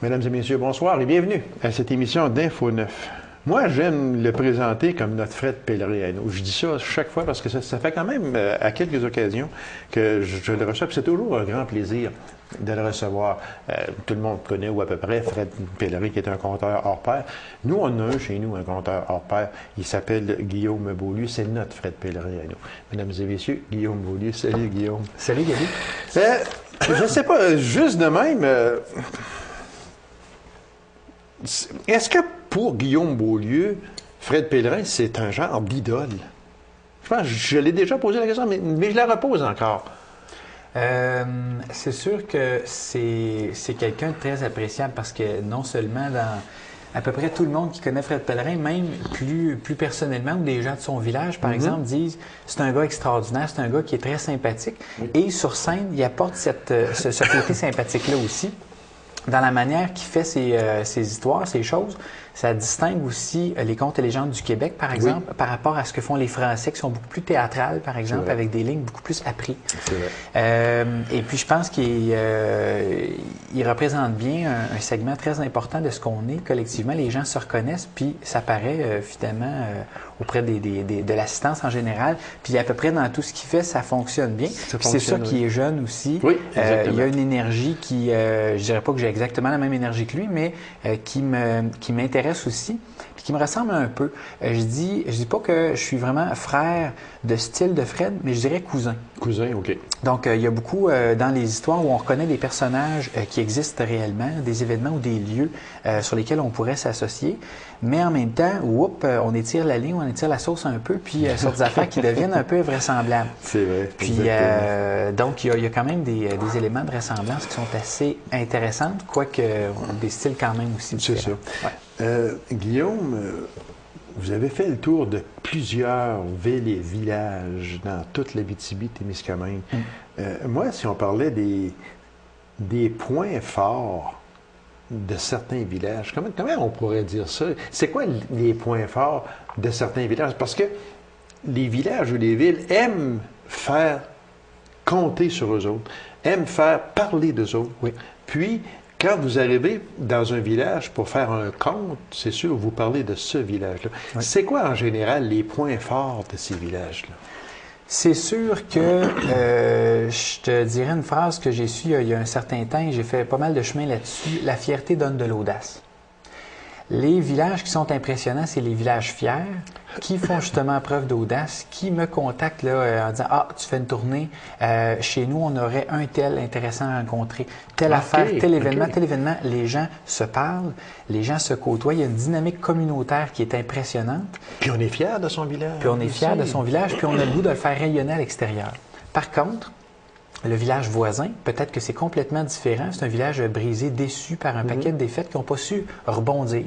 Mesdames et messieurs, bonsoir et bienvenue à cette émission d'Info 9. Moi, j'aime le présenter comme notre Fred Pellerin à nous. Je dis ça chaque fois parce que ça fait quand même à quelques occasions que je le reçois. C'est toujours un grand plaisir de le recevoir. Tout le monde connaît ou à peu près Fred Pellerin qui est un conteur hors pair. Nous, on a chez nous un conteur hors pair. Il s'appelle Guillaume Beaulieu. C'est notre Fred Pellerin à nous. Mesdames et messieurs, Guillaume Beaulieu. Salut Guillaume. Salut Gaby. Je ne sais pas, juste de même... Est-ce que pour Guillaume Beaulieu, Fred Pellerin, c'est un genre d'idole? Je pense que je l'ai déjà posé la question, mais je la repose encore. C'est sûr que c'est quelqu'un de très appréciable parce que non seulement dans à peu près tout le monde qui connaît Fred Pellerin, même plus personnellement, ou des gens de son village, par exemple, disent c'est un gars extraordinaire, c'est un gars qui est très sympathique. Et sur scène, il apporte ce côté sympathique-là aussi. Dans la manière qu'il fait ses histoires, ses choses, ça distingue aussi les contes et légendes du Québec, par exemple, par rapport à ce que font les Français, qui sont beaucoup plus théâtrales, par exemple, avec des lignes beaucoup plus apprises. Et puis, je pense qu'il représente bien un segment très important de ce qu'on est collectivement. Les gens se reconnaissent, puis ça paraît finalement auprès de l'assistance en général. Puis à peu près dans tout ce qu'il fait, ça fonctionne bien. C'est ça qui est jeune aussi. Oui, il y a une énergie qui, je dirais pas que j'ai exactement la même énergie que lui, mais qui m'intéresse aussi, puis qui me ressemble un peu. Je dis pas que je suis vraiment frère de style de Fred, mais je dirais cousin. Cousin, OK. Donc, il y a beaucoup dans les histoires où on reconnaît des personnages qui existent réellement, des événements ou des lieux sur lesquels on pourrait s'associer, mais en même temps, on étire la ligne, on étire la sauce un peu, puis sur des affaires qui deviennent un peu invraisemblables. C'est vrai. Puis, donc, il y a quand même des éléments de ressemblance qui sont assez intéressants, quoique des styles quand même aussi différents. C'est ça. Guillaume, vous avez fait le tour de plusieurs villes et villages dans toute l'Abitibi-Témiscamingue. Moi, si on parlait des points forts de certains villages, comment on pourrait dire ça? C'est quoi les points forts de certains villages? Parce que les villages ou les villes aiment faire compter sur eux autres, aiment faire parler d'eux autres. Oui. Puis, quand vous arrivez dans un village pour faire un conte, c'est sûr, vous parlez de ce village-là. Oui. C'est quoi, en général, les points forts de ces villages-là? C'est sûr que je te dirais une phrase que j'ai su il y a un certain temps et j'ai fait pas mal de chemin là-dessus. La fierté donne de l'audace. Les villages qui sont impressionnants, c'est les villages fiers qui font justement preuve d'audace, qui me contactent là, en disant « Ah, tu fais une tournée, chez nous, on aurait un tel intéressant à rencontrer, telle affaire, tel événement. » Les gens se parlent, les gens se côtoient. Il y a une dynamique communautaire qui est impressionnante. Puis on est fiers de son village. Puis on est fiers de son village, puis on a le goût de le faire rayonner à l'extérieur. Par contre, le village voisin, peut-être que c'est complètement différent. C'est un village brisé, déçu par un paquet de défaites qui n'ont pas su rebondir.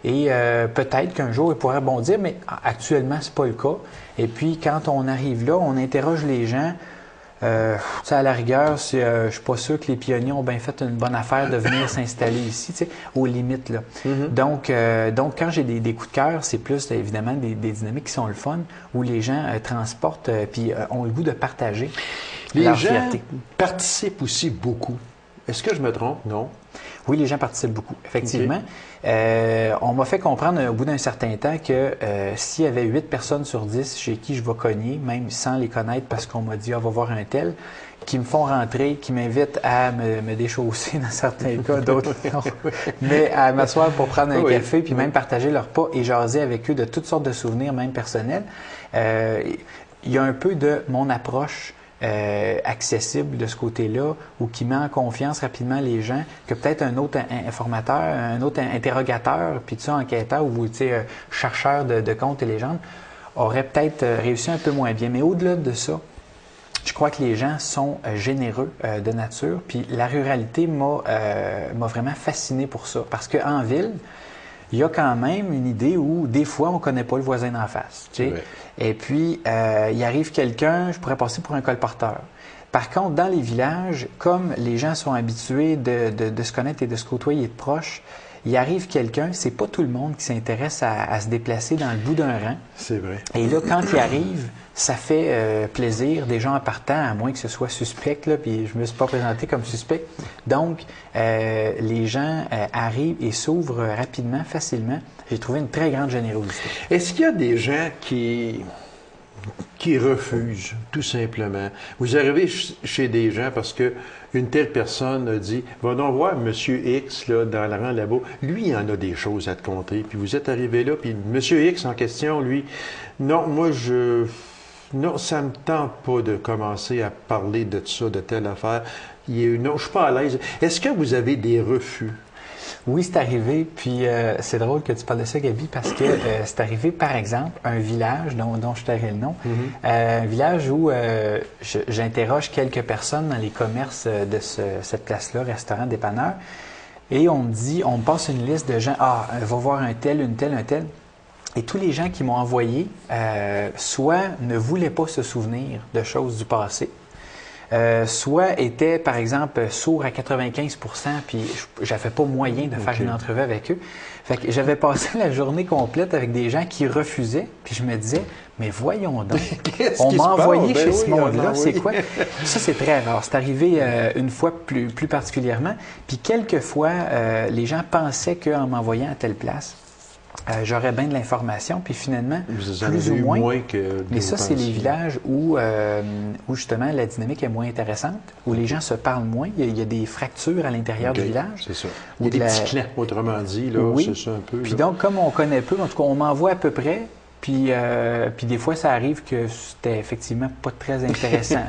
Et peut-être qu'un jour, ils pourraient rebondir, mais actuellement, c'est pas le cas. Et puis, quand on arrive là, on interroge les gens. À la rigueur, je suis pas sûr que les pionniers ont bien fait une bonne affaire de venir s'installer ici, aux limites. Là. Donc, quand j'ai des coups de cœur, c'est plus évidemment des dynamiques qui sont le fun, où les gens transportent puis ont le goût de partager. Les gens participent aussi beaucoup. Est-ce que je me trompe? Non? Oui, les gens participent beaucoup, effectivement. On m'a fait comprendre au bout d'un certain temps que s'il y avait 8 personnes sur 10 chez qui je vais cogner, même sans les connaître parce qu'on m'a dit « Ah, va voir un tel », qui me font rentrer, qui m'invitent à me déchausser dans certains cas, d'autres non, mais à m'asseoir pour prendre un café, puis même partager leur repas et jaser avec eux de toutes sortes de souvenirs, même personnels. Il y a un peu de mon approche accessible de ce côté-là ou qui met en confiance rapidement les gens que peut-être un autre informateur, un autre interrogateur, puis enquêteur ou chercheur de contes et légendes aurait peut-être réussi un peu moins bien. Mais au-delà de ça, je crois que les gens sont généreux de nature, puis la ruralité m'a vraiment fasciné pour ça. Parce qu'en ville, il y a quand même une idée où, des fois, on ne connaît pas le voisin d'en face. Et puis, il arrive quelqu'un, je pourrais passer pour un colporteur. Par contre, dans les villages, comme les gens sont habitués de se connaître et de se côtoyer de proche, il arrive quelqu'un, c'est pas tout le monde qui s'intéresse à se déplacer dans le bout d'un rang. C'est vrai. Et là, quand il arrive, ça fait plaisir des gens en partant, à moins que ce soit suspect, là, puis je me suis pas présenté comme suspect. Donc, les gens arrivent et s'ouvrent rapidement, facilement. J'ai trouvé une très grande générosité. Est-ce qu'il y a des gens qui refusent, tout simplement? Vous arrivez chez des gens parce que une telle personne a dit « Va donc voir M. X là, dans le rang là-bas. Lui, il en a des choses à te conter. » Puis vous êtes arrivé là, puis M. X en question, lui, « Non, moi, non, ça me tente pas de commencer à parler de ça, de telle affaire. Non, je suis pas à l'aise. » Est-ce que vous avez des refus? Oui, c'est arrivé. Puis c'est drôle que tu parles de ça, Gaby, parce que c'est arrivé, par exemple, un village dont je tairai le nom, un village où j'interroge quelques personnes dans les commerces de cette place-là, restaurant, dépanneur, et on me passe une liste de gens, va voir un tel, une telle, un tel. Et tous les gens qui m'ont envoyé, soit ne voulaient pas se souvenir de choses du passé, soit étaient, par exemple, sourds à 95 % puis j'avais pas moyen de faire une entrevue avec eux. Fait que j'avais passé la journée complète avec des gens qui refusaient, puis je me disais, mais voyons donc, on m'a envoyé chez ce monde-là, c'est quoi? Ça, c'est très rare. C'est arrivé une fois plus particulièrement, puis quelquefois, les gens pensaient qu'en m'envoyant à telle place, j'aurais bien de l'information, puis finalement, plus ou moins que mais ça, c'est les villages où justement la dynamique est moins intéressante, où les gens se parlent moins, il y a des fractures à l'intérieur du village. C'est ça. Il y a des petits clans, autrement dit, là, oui. c'est ça un peu. Puis donc, comme on connaît peu, en tout cas, on m'envoie à peu près, puis des fois, ça arrive que c'était effectivement pas très intéressant.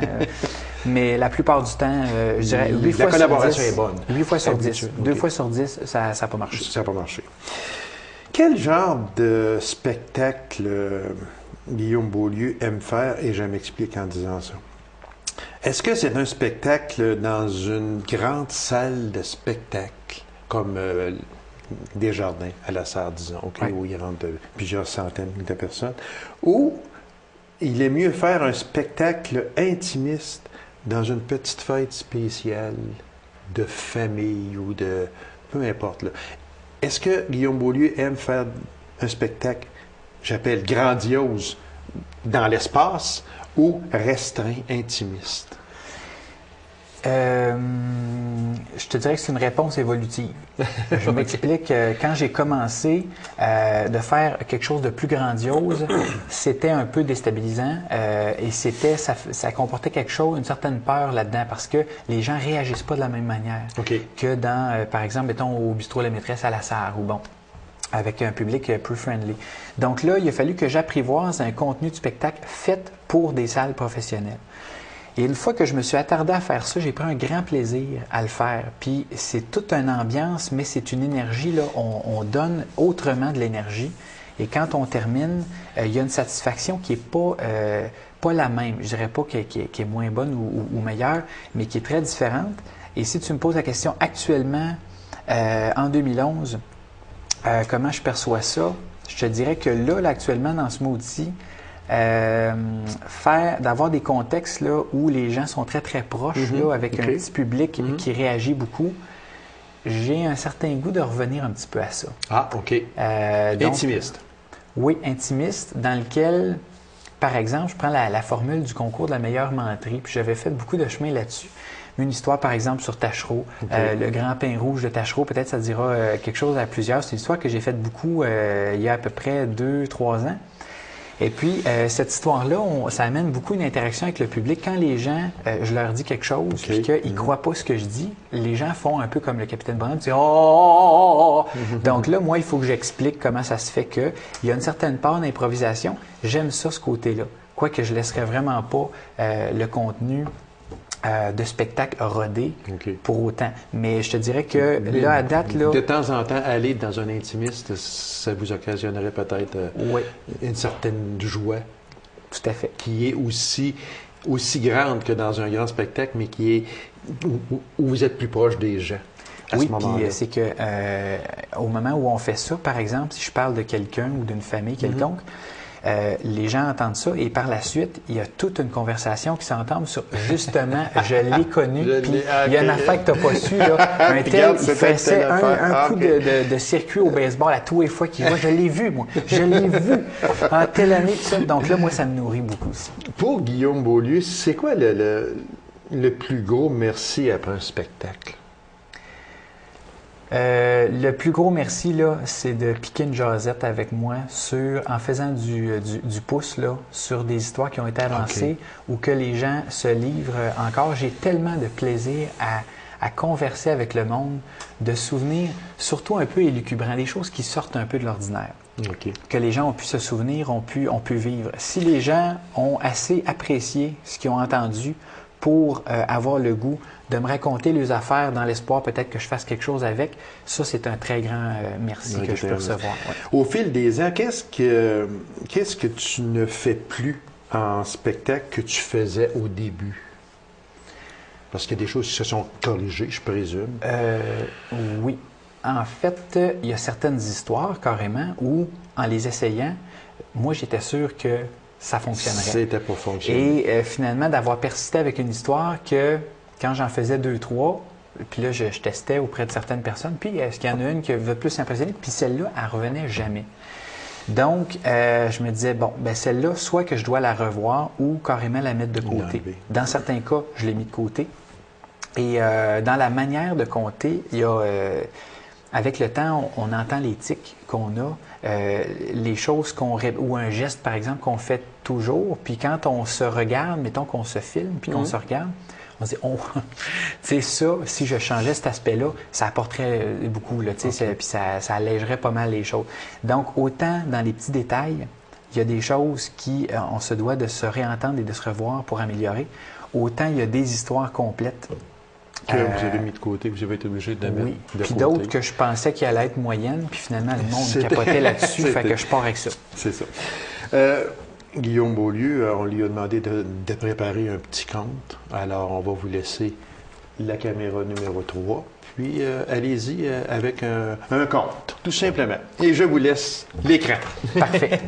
Mais la plupart du temps, je dirais 8 fois sur 10. La collaboration est bonne. 8 fois sur 10. 2 fois sur 10, ça n'a pas marché. Ça n'a pas marché. Quel genre de spectacle Guillaume Beaulieu aime faire, et je m'explique en disant ça? Est-ce que c'est un spectacle dans une grande salle de spectacle, comme Desjardins à la Sarre, disons, où il rentre plusieurs centaines de personnes, ou il est mieux faire un spectacle intimiste dans une petite fête spéciale de famille ou de... peu importe, là. Est-ce que Guillaume Beaulieu aime faire un spectacle, j'appelle grandiose, dans l'espace ou restreint, intimiste? Je te dirais que c'est une réponse évolutive. Je m'explique. Quand j'ai commencé de faire quelque chose de plus grandiose, c'était un peu déstabilisant et ça comportait quelque chose, une certaine peur là-dedans parce que les gens réagissent pas de la même manière que dans, par exemple, mettons au bistrot La Maîtresse à la Sarre ou bon, avec un public plus friendly. Donc là, il a fallu que j'apprivoise un contenu de spectacle fait pour des salles professionnelles. Et une fois que je me suis attardé à faire ça, j'ai pris un grand plaisir à le faire. Puis c'est toute une ambiance, mais c'est une énergie, là, on donne autrement de l'énergie. Et quand on termine, il y a une satisfaction qui n'est pas la même. Je dirais pas qui est moins bonne ou meilleure, mais qui est très différente. Et si tu me poses la question actuellement, en 2011, comment je perçois ça, je te dirais que là actuellement, dans ce mot-ci, d'avoir des contextes là, où les gens sont très, très proches, là, avec un petit public qui réagit beaucoup, j'ai un certain goût de revenir un petit peu à ça. Ah, OK. Donc, intimiste. Oui, intimiste, dans lequel, par exemple, je prends la formule du concours de la meilleure menterie, puis j'avais fait beaucoup de chemin là-dessus. Une histoire, par exemple, sur Taschereau, le grand pain rouge de Taschereau, peut-être ça dira quelque chose à plusieurs. C'est une histoire que j'ai faite beaucoup il y a à peu près 2-3 ans. Et puis, cette histoire-là, ça amène beaucoup une interaction avec le public. Quand les gens, je leur dis quelque chose, puis qu'ils ne croient pas ce que je dis, les gens font un peu comme le capitaine Bonhomme, disent « Oh! » Donc là, moi, il faut que j'explique comment ça se fait qu'il y a une certaine part d'improvisation. J'aime ça, ce côté-là. Quoique je ne laisserais vraiment pas le contenu de spectacle rodé pour autant. Mais je te dirais que là, à date... là, de temps en temps, aller dans un intimiste, ça vous occasionnerait peut-être une certaine joie. Tout à fait. Qui est aussi grande que dans un grand spectacle, mais qui est où vous êtes plus proche des gens. Oui, puis c'est que au moment où on fait ça, par exemple, si je parle de quelqu'un ou d'une famille quelconque, Les gens entendent ça et par la suite, il y a toute une conversation qui s'entame sur justement, je l'ai connu, puis il y a une affaire que tu n'as pas su, là. Un tel, il faisait un coup de circuit au baseball à tous les fois qu'il voit. Je l'ai vu, moi. Je l'ai vu en telle année, tout ça. Donc là, moi, ça me nourrit beaucoup aussi. Pour Guillaume Beaulieu, c'est quoi le plus gros merci après un spectacle? Le plus gros merci, là, c'est de piquer une jasette avec moi en faisant du pouce là, sur des histoires qui ont été avancées ou que les gens se livrent encore. J'ai tellement de plaisir à converser avec le monde, de souvenirs, surtout un peu élucubrants, des choses qui sortent un peu de l'ordinaire. Que les gens ont pu se souvenir, ont pu vivre. Si les gens ont assez apprécié ce qu'ils ont entendu pour avoir le goût de me raconter les affaires dans l'espoir peut-être que je fasse quelque chose avec, ça, c'est un très grand merci que je peux recevoir. Ouais. Au fil des ans, qu'est-ce que tu ne fais plus en spectacle que tu faisais au début? Parce qu'il y a des choses qui se sont corrigées, je présume. Oui. En fait, il y a certaines histoires, carrément, où, en les essayant, moi, j'étais sûr que ça fonctionnerait. C'était pas fonctionner. Et finalement, d'avoir persisté avec une histoire que, quand j'en faisais 2, 3, puis là, je testais auprès de certaines personnes, puis est-ce qu'il y en a une qui veut plus impressionner, puis celle-là, elle revenait jamais. Donc, je me disais, bon, ben celle-là, soit que je dois la revoir ou carrément la mettre de côté. Dans certains cas, je l'ai mis de côté. Et dans la manière de compter, il y a... avec le temps, on entend les tics qu'on a, les choses ou un geste, par exemple, qu'on fait toujours. Puis quand on se regarde, mettons qu'on se filme, puis qu'on se regarde, on se dit, oh, tu sais, ça, si je changeais cet aspect-là, ça apporterait beaucoup, là, tu sais, puis ça allégerait pas mal les choses. Donc, autant dans les petits détails, il y a des choses qui, on se doit de se réentendre et de se revoir pour améliorer. Autant il y a des histoires complètes que vous avez mis de côté, que vous avez été obligé de mettre de côté. Puis d'autres que je pensais qu'il allait être moyenne, puis finalement, le monde capotait là-dessus, fait que je pars avec ça. C'est ça. Guillaume Beaulieu, on lui a demandé de préparer un petit conte. Alors, on va vous laisser la caméra numéro 3. Puis, allez-y avec un conte, tout simplement. Et je vous laisse l'écran. Parfait.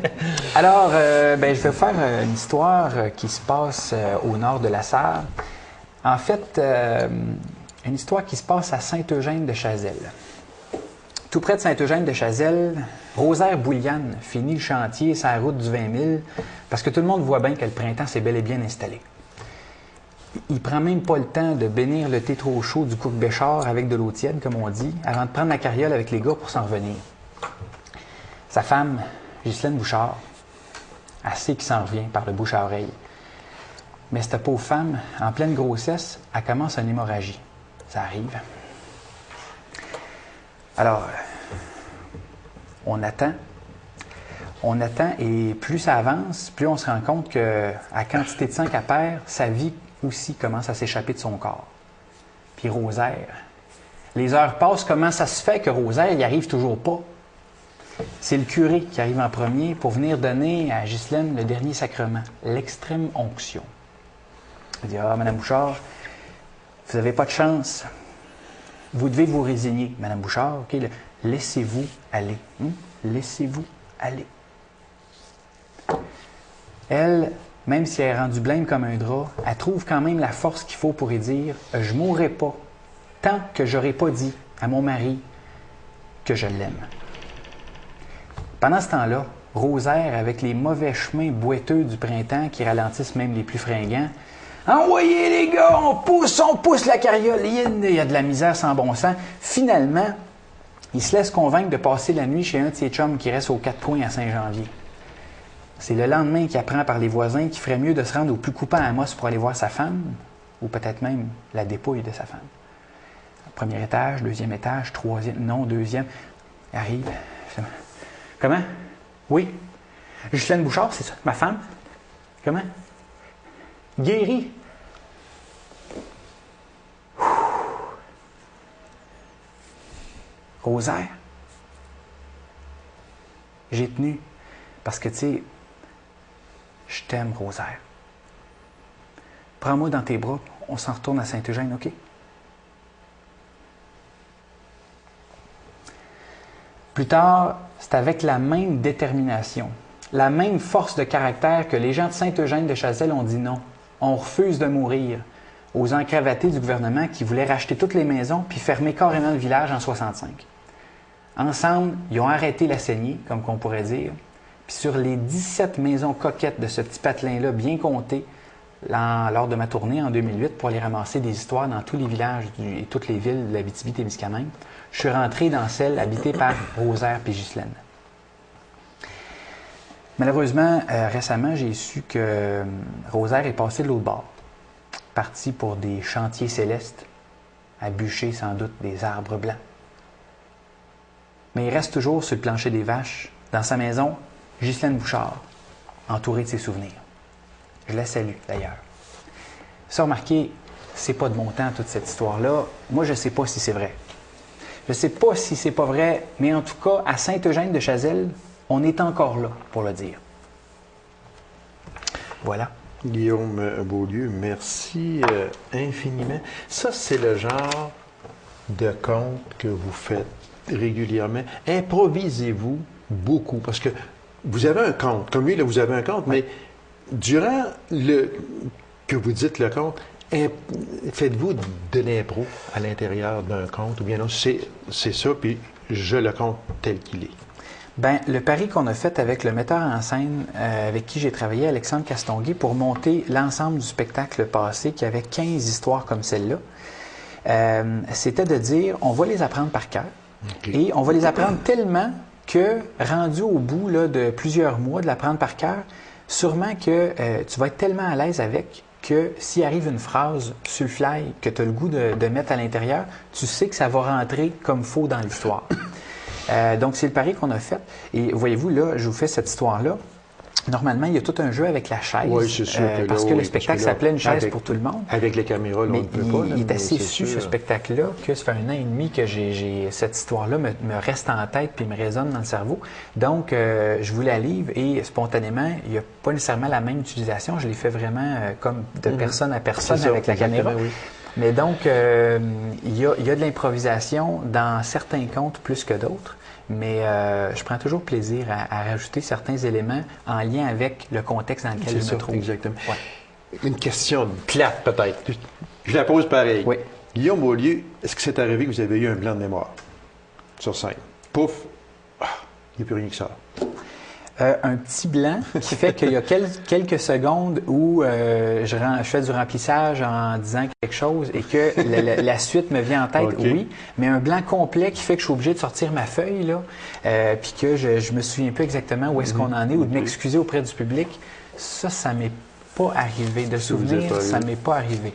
Alors, je vais faire une histoire qui se passe au nord de la Sarre. En fait, une histoire qui se passe à Saint-Eugène-de-Chazelles. Tout près de Saint-Eugène-de-Chazelles, Rosaire Bouliane finit le chantier sur la route du 20 000 parce que tout le monde voit bien que le printemps s'est bel et bien installé. Il prend même pas le temps de bénir le thé trop chaud du coupe Béchard avec de l'eau tiède, comme on dit, avant de prendre la carriole avec les gars pour s'en revenir. Sa femme, Ghislaine Bouchard, elle sait qu'il s'en revient par le bouche à oreille. Mais cette pauvre femme, en pleine grossesse, elle commence une hémorragie. Ça arrive. Alors, on attend et plus ça avance, plus on se rend compte que à quantité de sang qu'elle perd, sa vie aussi commence à s'échapper de son corps. Puis Rosaire, les heures passent, comment ça se fait que Rosaire n'y arrive toujours pas? C'est le curé qui arrive en premier pour venir donner à Ghislaine le dernier sacrement, l'extrême onction. Il dit, ah, Madame Bouchard, vous n'avez pas de chance. Vous devez vous résigner. Madame Bouchard, OK, laissez-vous aller. Laissez-vous aller. Elle, même si elle est rendue blême comme un drap, elle trouve quand même la force qu'il faut pour y dire « Je ne mourrai pas tant que je n'aurai pas dit à mon mari que je l'aime. » Pendant ce temps-là, Rosaire, avec les mauvais chemins boiteux du printemps qui ralentissent même les plus fringants, « Envoyez les gars, on pousse la carriole, il y a de la misère sans bon sens. » Finalement, il se laisse convaincre de passer la nuit chez un de ses chums qui reste aux 4 coins à Saint-Janvier. C'est le lendemain qu'il apprend par les voisins qu'il ferait mieux de se rendre au plus coupant à Amos pour aller voir sa femme, ou peut-être même la dépouille de sa femme. Premier étage, deuxième étage, troisième, non, deuxième. Il arrive. Comment? Oui. Ghislaine Bouchard, c'est ça, ma femme? Comment? Guérie. Rosaire. J'ai tenu parce que, tu sais, je t'aime, Rosaire. Prends-moi dans tes bras, on s'en retourne à Saint-Eugène, OK? Plus tard, c'est avec la même détermination, la même force de caractère que les gens de Saint-Eugène-de-Chazelles ont dit non. On refuse de mourir aux encravatés du gouvernement qui voulaient racheter toutes les maisons puis fermer carrément le village en 65. Ensemble, ils ont arrêté la saignée, comme qu'on pourrait dire. Puis sur les 17 maisons coquettes de ce petit patelin-là, bien compté, lors de ma tournée en 2008 pour aller ramasser des histoires dans tous les villages et toutes les villes de l'Abitibi-Témiscamingue, je suis rentré dans celle habitée par Rosaire et Ghislaine. Malheureusement, récemment, j'ai su que Rosaire est passée de l'autre bord, partie pour des chantiers célestes, à bûcher sans doute des arbres blancs. Mais il reste toujours sur le plancher des vaches, dans sa maison, Ghislaine Bouchard, entourée de ses souvenirs. Je la salue, d'ailleurs. Ça, remarquez, c'est pas de mon temps, toute cette histoire-là. Moi, je ne sais pas si c'est vrai. Je ne sais pas si c'est pas vrai, mais en tout cas, à Saint-Eugène-de-Chazelles, on est encore là pour le dire. Voilà. Guillaume Beaulieu, merci infiniment. Ça, c'est le genre de conte que vous faites régulièrement. Improvisez-vous beaucoup, parce que vous avez un conte. Comme lui, là, vous avez un conte, mais durant que vous dites le conte, faites-vous de l'impro à l'intérieur d'un conte, ou bien non, c'est ça, puis je le conte tel qu'il est. Bien, le pari qu'on a fait avec le metteur en scène avec qui j'ai travaillé, Alexandre Castonguay, pour monter l'ensemble du spectacle passé, qui avait 15 histoires comme celle-là, c'était de dire, on va les apprendre par cœur, et on va les apprendre tellement que, rendu au bout là, de plusieurs mois de l'apprendre par cœur, sûrement que tu vas être tellement à l'aise avec que s'il arrive une phrase sur le fly que tu as le goût de mettre à l'intérieur, tu sais que ça va rentrer comme faux dans l'histoire. Donc, c'est le pari qu'on a fait. Et voyez-vous, là, je vous fais cette histoire-là. Normalement, il y a tout un jeu avec la chaise. Oui, c'est sûr. Parce que le spectacle s'appelait Une chaise pour tout le monde. Avec les caméras, là, on ne peut pas. Il est assez su, ce spectacle-là, que ça fait 1 an et demi que cette histoire-là me reste en tête puis me résonne dans le cerveau. Donc, je vous la livre et spontanément, il n'y a pas nécessairement la même utilisation. Je l'ai fait vraiment comme de personne à personne avec la caméra. Oui. Mais donc, il y a de l'improvisation dans certains contes plus que d'autres. Mais je prends toujours plaisir à rajouter certains éléments en lien avec le contexte dans lequel je me trouve. Exactement. Ouais. Une question plate, peut-être. Je la pose pareil. Oui. Guillaume Beaulieu, est-ce que c'est arrivé que vous avez eu un blanc de mémoire sur scène? Pouf! Il n'y a plus rien que ça. Un petit blanc qui fait qu'il y a quelques secondes où je fais du remplissage en disant quelque chose et que la suite me vient en tête, okay. Oui, mais un blanc complet qui fait que je suis obligé de sortir ma feuille, là, puis que je me souviens plus exactement où est-ce qu'on en est ou de m'excuser auprès du public, ça m'est pas arrivé. De souvenir, ça m'est pas arrivé.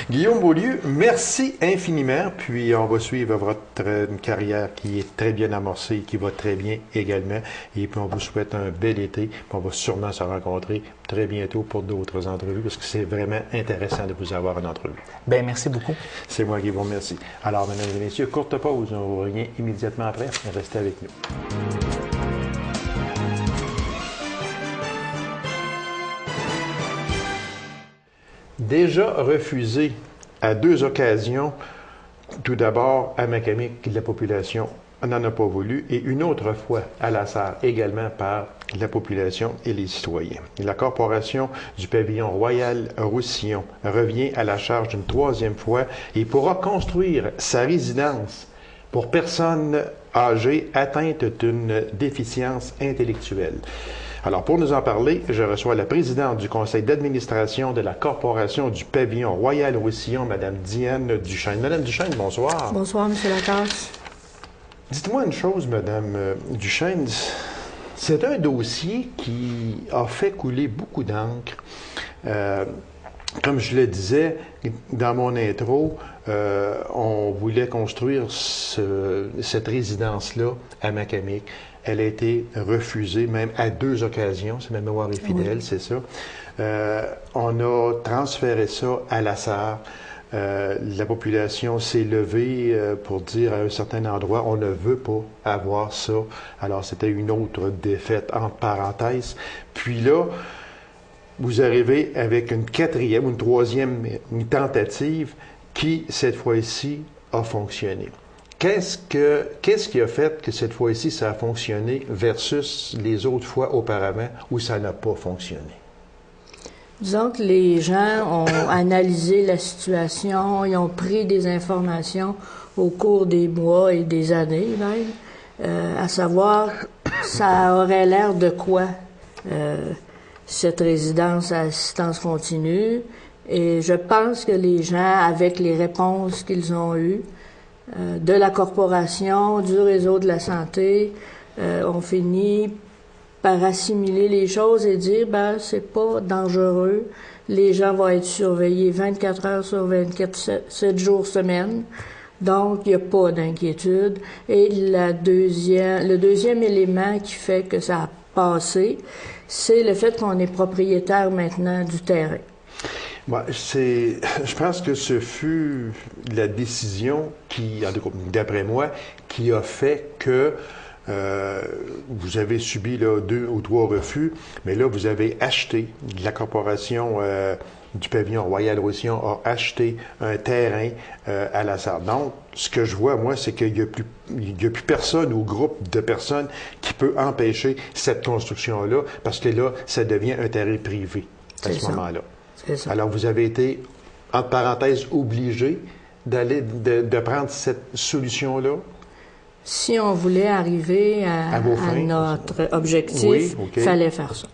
Guillaume Beaulieu, merci infiniment. Puis on va suivre une carrière qui est très bien amorcée, qui va très bien également. Et puis on vous souhaite un bel été. Puis on va sûrement se rencontrer très bientôt pour d'autres entrevues parce que c'est vraiment intéressant de vous avoir en entrevue. Bien, merci beaucoup. C'est moi qui vous remercie. Alors, mesdames et messieurs, courte pause. On revient immédiatement après. Restez avec nous. Déjà refusé à 2 occasions, tout d'abord à Macamic, la population n'en a pas voulu, et une autre fois à La Sarre, également par la population et les citoyens. La Corporation du Pavillon Royal-Roussillon revient à la charge une 3e fois et pourra construire sa résidence pour personnes âgées atteintes d'une déficience intellectuelle. Alors, pour nous en parler, je reçois la présidente du conseil d'administration de la Corporation du Pavillon Royal-Roussillon, Mme Diane Duchesne. Mme Duchesne, bonsoir. Bonsoir, M. Lacasse. Dites-moi une chose, Mme Duchesne. C'est un dossier qui a fait couler beaucoup d'encre. Comme je le disais dans mon intro, on voulait construire cette résidence-là à Macamic. Elle a été refusée, même à 2 occasions, si ma mémoire est fidèle, oui. C'est ça. On a transféré ça à La Sarre. La population s'est levée pour dire à un certain endroit, on ne veut pas avoir ça. Alors, c'était une autre défaite, entre parenthèses. Puis là, vous arrivez avec une 4e ou une 3e tentative qui, cette fois-ci, a fonctionné. qu'est-ce qui a fait que cette fois-ci, ça a fonctionné versus les autres fois auparavant où ça n'a pas fonctionné? Disons que les gens ont analysé la situation, ils ont pris des informations au cours des mois et des années même, à savoir, ça aurait l'air de quoi cette résidence à assistance continue. Et je pense que les gens, avec les réponses qu'ils ont eues de la corporation, du réseau de la santé, ont fini par assimiler les choses et dire, ben, c'est pas dangereux. Les gens vont être surveillés 24 heures sur 24, 7 jours semaine. Donc, il n'y a pas d'inquiétude. Et le deuxième élément qui fait que ça a passé, c'est le fait qu'on est propriétaire maintenant du terrain. Bon, je pense que ce fut la décision qui, d'après moi, qui a fait que vous avez subi là, 2 ou 3 refus, mais là, vous avez acheté, la corporation du pavillon Royal-Roussillon a acheté un terrain à la Sarre. Donc, ce que je vois, moi, c'est qu'il n'y a plus personne ou groupe de personnes qui peut empêcher cette construction-là, parce que là, ça devient un terrain privé à ce moment-là. Alors, vous avez été, entre parenthèses, obligé de prendre cette solution-là? Si on voulait arriver à notre objectif, il fallait faire ça.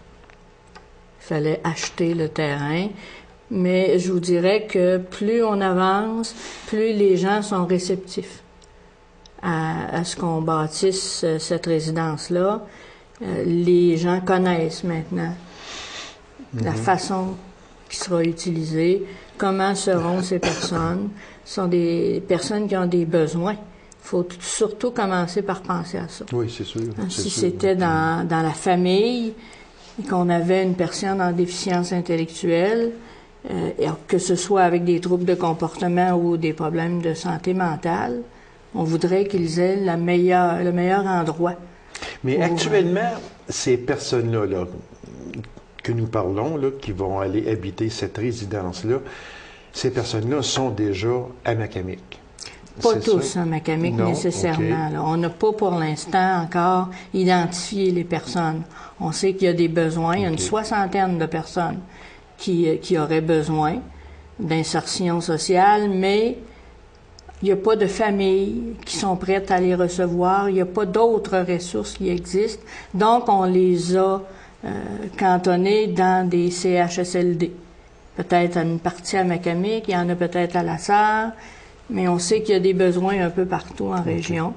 Il fallait acheter le terrain. Mais je vous dirais que plus on avance, plus les gens sont réceptifs à ce qu'on bâtisse cette résidence-là. Les gens connaissent maintenant la façon qui sera utilisée, comment seront ces personnes. Ce sont des personnes qui ont des besoins. Il faut surtout commencer par penser à ça. Oui, c'est sûr. Si c'était dans la famille et qu'on avait une personne en déficience intellectuelle, et que ce soit avec des troubles de comportement ou des problèmes de santé mentale, on voudrait qu'ils aient le meilleur endroit. Mais actuellement, ces personnes-là là, que nous parlons, là, qui vont aller habiter cette résidence-là, ces personnes-là sont déjà à Macamic. Pas tous à Macamic nécessairement. Là. On n'a pas pour l'instant encore identifié les personnes. On sait qu'il y a des besoins. Il y a une soixantaine de personnes qui auraient besoin d'insertion sociale, mais il n'y a pas de familles qui sont prêtes à les recevoir. Il n'y a pas d'autres ressources qui existent. Donc, on les a cantonnés dans des CHSLD. Peut-être une partie à Macamic, il y en a peut-être à La Sarre, mais on sait qu'il y a des besoins un peu partout en région.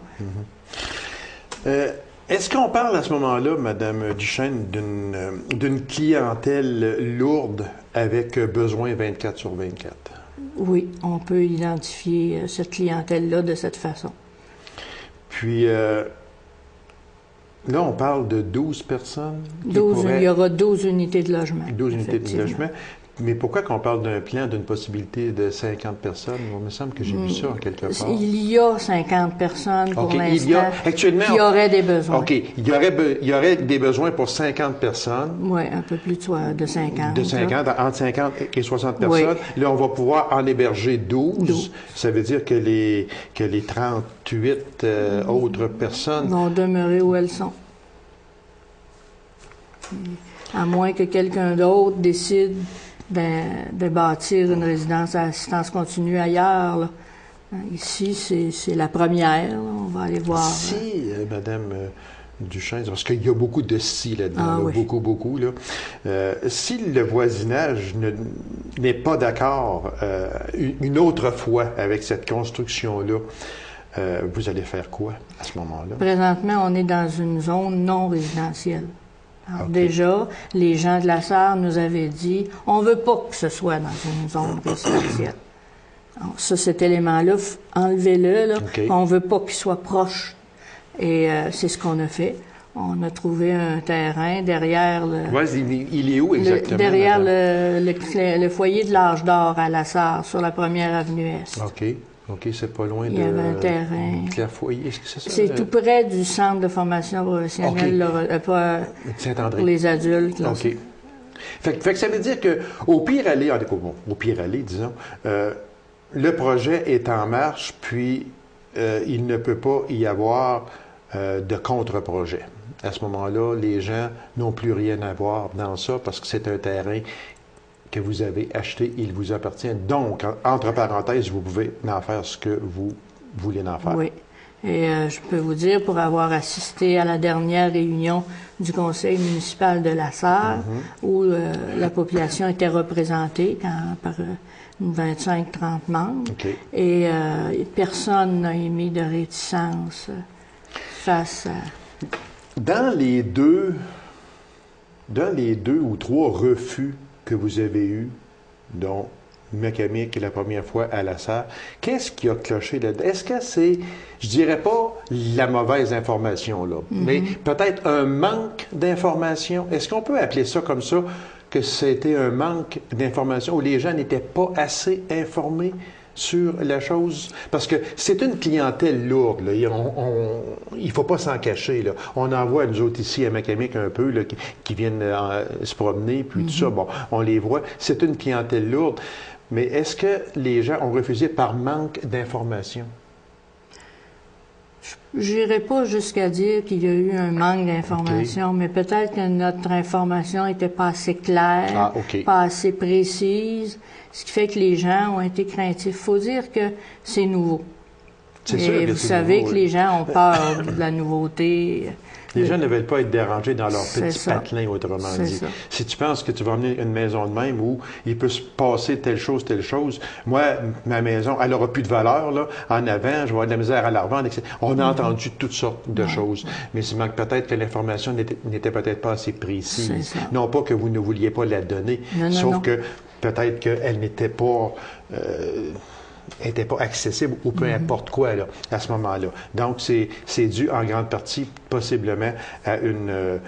Est-ce qu'on parle à ce moment-là, Mme Duchesne, d'une clientèle lourde avec besoin 24 sur 24? Oui, on peut identifier cette clientèle-là de cette façon. Puis, là, on parle de 12 personnes? Il y aura 12 unités de logement. 12 unités de logement. Mais pourquoi qu'on parle d'un plan d'une possibilité de 50 personnes? Il me semble que j'ai vu ça quelque part. Il y a 50 personnes pour l'instant actuellement, qui auraient des besoins. OK. Il y aurait des besoins pour 50 personnes. Oui, un peu plus de 50. De 50, entre 50 et 60 personnes. Oui. Là, on va pouvoir en héberger 12. Ça veut dire que les 38 autres personnes vont demeurer où elles sont. À moins que quelqu'un d'autre décide de bâtir une résidence à assistance continue ailleurs. Là. Ici, c'est la première. Là. On va aller voir. Si, Mme Duchesne, parce qu'il y a beaucoup de si là-dedans, oui. beaucoup. Là. Si le voisinage n'est pas d'accord une autre fois avec cette construction-là, vous allez faire quoi à ce moment-là? Présentement, on est dans une zone non résidentielle. Alors déjà, les gens de La Sarre nous avaient dit, on veut pas que ce soit dans une zone résidentielle. Alors, ça, cet élément-là, enlevez-le, là. On veut pas qu'il soit proche. Et c'est ce qu'on a fait. On a trouvé un terrain derrière le... Oui, il est où exactement? Derrière le foyer de l'Âge d'Or à La Sarre, sur la première avenue Est. OK, c'est pas loin Il y avait un terrain. Claire-Foyer, est-ce que c'est ça? C'est tout près du centre de formation professionnelle pour les adultes. Là, OK. Fait que ça veut dire qu'au pire aller, disons, le projet est en marche, puis il ne peut pas y avoir de contre-projet. À ce moment-là, les gens n'ont plus rien à voir dans ça parce que c'est un terrain que vous avez acheté, il vous appartient. Donc, entre parenthèses, vous pouvez en faire ce que vous voulez en faire. Oui. Et je peux vous dire, pour avoir assisté à la dernière réunion du conseil municipal de La Sarre, où la population était représentée par 25-30 membres, et personne n'a émis de réticence face à... Dans les deux ou trois refus que vous avez eus, dont Macamic la première fois à La Sarre, qu'est-ce qui a cloché là-dedans? Est-ce que c'est, je dirais pas la mauvaise information, là, mais peut-être un manque d'information? Est-ce qu'on peut appeler ça comme ça, que c'était un manque d'information, où les gens n'étaient pas assez informés sur la chose? Parce que c'est une clientèle lourde, là. Il faut pas s'en cacher, là. On en voit, nous autres ici, à Macamic, un peu, là, qui viennent se promener, puis tout ça, bon, on les voit. C'est une clientèle lourde. Mais est-ce que les gens ont refusé par manque d'information? Je n'irai pas jusqu'à dire qu'il y a eu un manque d'information, mais peut-être que notre information n'était pas assez claire, pas assez précise, ce qui fait que les gens ont été craintifs. Il faut dire que c'est nouveau. C'est sûr que vous savez que les gens ont peur de la nouveauté. Les gens ne veulent pas être dérangés dans leur petit patelin, autrement dit. Ça. Si tu penses que tu vas emmener une maison de même où il peut se passer telle chose, moi, ma maison, elle n'aura plus de valeur, là. En avant, je vais avoir de la misère à la revendre, etc. On a entendu toutes sortes de choses. Mais il manque peut-être que l'information n'était peut-être pas assez précise. Non pas que vous ne vouliez pas la donner, sauf que peut-être qu'elle n'était pas... n'était pas accessible ou peu importe quoi là, à ce moment-là. Donc, c'est dû en grande partie, possiblement, à une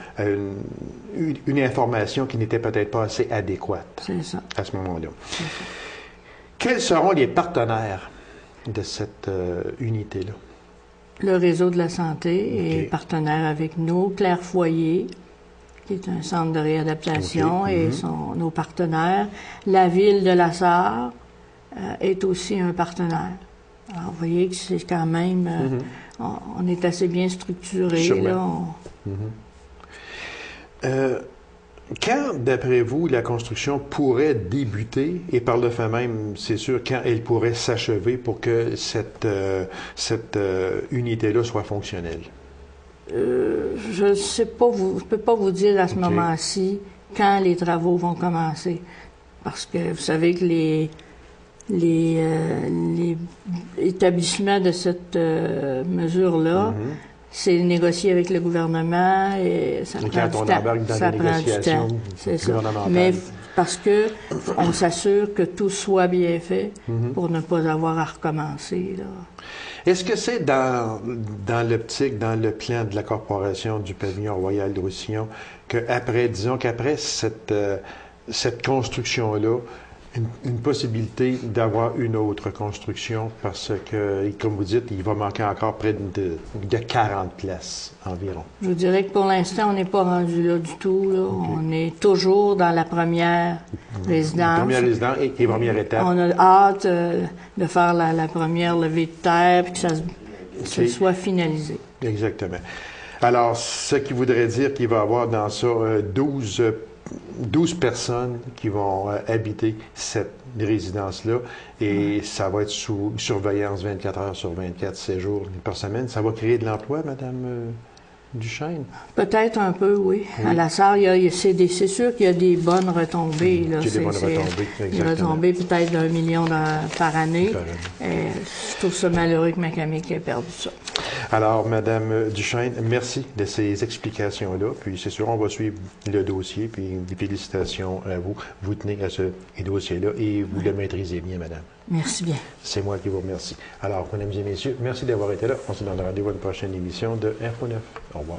information qui n'était peut-être pas assez adéquate à ce moment-là. Quels seront les partenaires de cette unité-là? Le réseau de la santé est partenaire avec nous. Claire Foyer, qui est un centre de réadaptation, et nos partenaires. La ville de La Sarre est aussi un partenaire. Alors, vous voyez que c'est quand même... on est assez bien structuré. Là, quand, d'après vous, la construction pourrait débuter, et par le fait même, c'est sûr, quand elle pourrait s'achever pour que cette unité-là soit fonctionnelle? Je ne sais pas, je peux pas vous dire à ce moment-ci quand les travaux vont commencer. Parce que vous savez que les établissements de cette mesure-là, c'est négocié avec le gouvernement et ça prend du temps. Ça prend du temps, c'est ça. Mais parce que on s'assure que tout soit bien fait pour ne pas avoir à recommencer, là. Est-ce que c'est dans l'optique, dans le plan de la Corporation du Pavillon Royal de Roussillon, qu'après, disons qu'après cette construction-là, une possibilité d'avoir une autre construction parce que, comme vous dites, il va manquer encore près de 40 places environ. Je vous dirais que pour l'instant, on n'est pas rendu là du tout. Là. On est toujours dans la première résidence. Première résidence et première étape. On a hâte de faire la première levée de terre et que ça soit finalisé. Exactement. Alors, ce qui voudrait dire qu'il va y avoir dans ça 12 personnes qui vont habiter cette résidence-là et ça va être sous surveillance 24 heures sur 24, 7 jours par semaine. Ça va créer de l'emploi, Mme Duchesne? Peut-être un peu, oui. À La Sarre, c'est sûr qu'il y a des bonnes retombées. Là. Il y a des bonnes retombées, exactement. Des retombées peut-être d'1 million par année. Je trouve ça malheureux que Macamic ait perdu ça. Alors, Mme Duchesne, merci de ces explications-là. Puis, c'est sûr, on va suivre le dossier. Puis, félicitations à vous. Vous tenez à ce dossier-là et vous le maîtrisez bien, Madame. Merci bien. C'est moi qui vous remercie. Alors, mesdames et messieurs, merci d'avoir été là. On se donne rendez-vous à une prochaine émission de Info 9. Au revoir.